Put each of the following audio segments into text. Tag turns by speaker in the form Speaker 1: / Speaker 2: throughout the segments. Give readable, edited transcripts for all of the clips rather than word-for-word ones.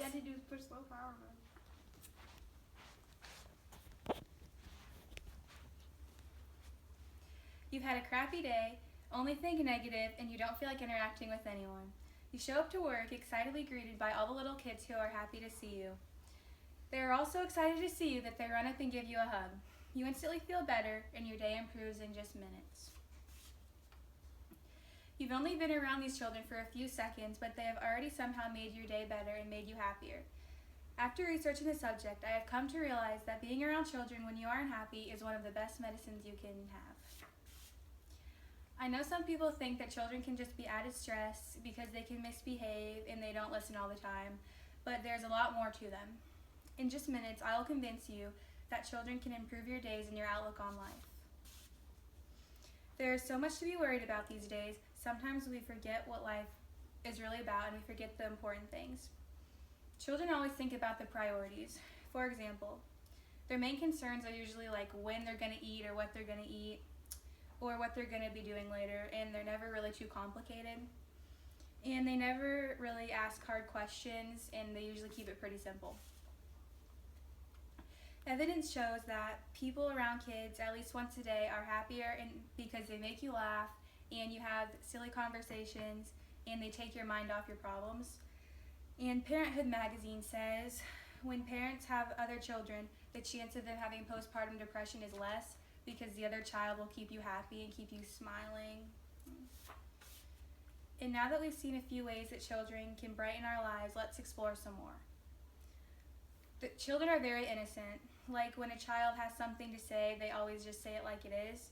Speaker 1: you had to do is push slow power mode.
Speaker 2: You've had a crappy day, only think negative, and you don't feel like interacting with anyone. You show up to work excitedly greeted by all the little kids who are happy to see you. They are all so excited to see you that they run up and give you a hug. You instantly feel better, and your day improves in just minutes. You've only been around these children for a few seconds, but they have already somehow made your day better and made you happier. After researching the subject, I have come to realize that being around children when you are unhappy is one of the best medicines you can have. I know some people think that children can just be added stress because they can misbehave and they don't listen all the time, but there's a lot more to them. In just minutes, I will convince you that children can improve your days and your outlook on life. There is so much to be worried about these days. Sometimes we forget what life is really about and we forget the important things. Children always think about the priorities. For example, their main concerns are usually like when they're going to eat or what they're going to eat or what they're going to be doing later, and they're never really too complicated. And they never really ask hard questions, and they usually keep it pretty simple. Evidence shows that people around kids at least once a day are happier because they make you laugh and you have silly conversations and they take your mind off your problems. And Parenthood magazine says when parents have other children, the chance of them having postpartum depression is less because the other child will keep you happy and keep you smiling. And now that we've seen a few ways that children can brighten our lives, let's explore some more. The children are very innocent. Like when a child has something to say, they always just say it like it is.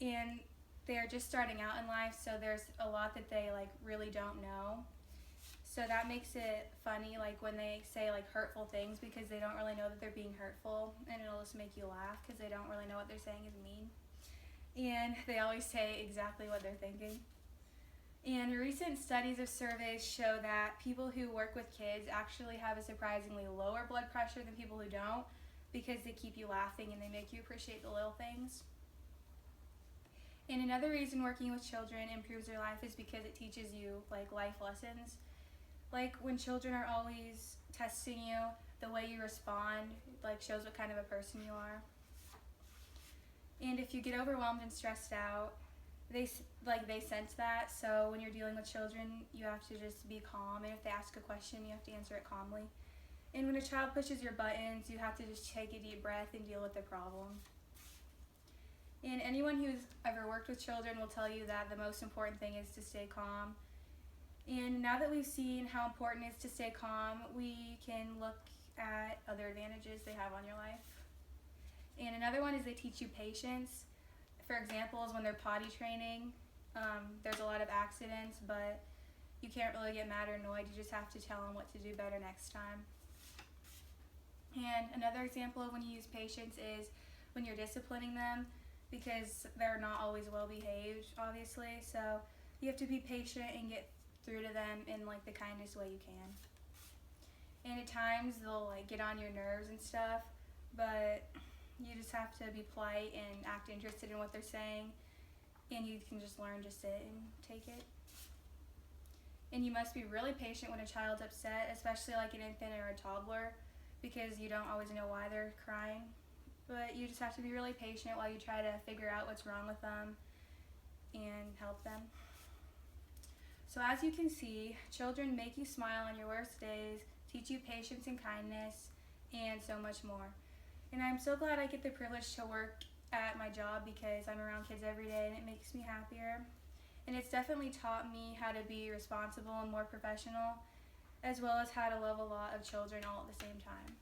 Speaker 2: And they're just starting out in life, so there's a lot that they like really don't know. So that makes it funny, like when they say like hurtful things because they don't really know that they're being hurtful, and it'll just make you laugh because they don't really know what they're saying is mean. And they always say exactly what they're thinking. And recent studies of surveys show that people who work with kids actually have a surprisingly lower blood pressure than people who don't because they keep you laughing and they make you appreciate the little things. And another reason working with children improves their life is because it teaches you like life lessons. Like when children are always testing you, the way you respond like shows what kind of a person you are. And if you get overwhelmed and stressed out, they sense that. So when you're dealing with children, you have to just be calm, and if they ask a question, you have to answer it calmly. And when a child pushes your buttons, you have to just take a deep breath and deal with the problem. And anyone who's ever worked with children will tell you that the most important thing is to stay calm. And now that we've seen how important it is to stay calm, we can look at other advantages they have on your life. And another one is they teach you patience. For example, is when they're potty training, there's a lot of accidents, but you can't really get mad or annoyed. You just have to tell them what to do better next time. And another example of when you use patience is when you're disciplining them, because they're not always well behaved, obviously. So you have to be patient and get through to them in like the kindest way you can. And at times they'll like get on your nerves and stuff, but you just have to be polite and act interested in what they're saying, and you can just learn to sit and take it. And you must be really patient when a child's upset, especially like an infant or a toddler, because you don't always know why they're crying. But you just have to be really patient while you try to figure out what's wrong with them and help them. So as you can see, children make you smile on your worst days, teach you patience and kindness, and so much more. And I'm so glad I get the privilege to work at my job because I'm around kids every day and it makes me happier. And it's definitely taught me how to be responsible and more professional, as well as how to love a lot of children all at the same time.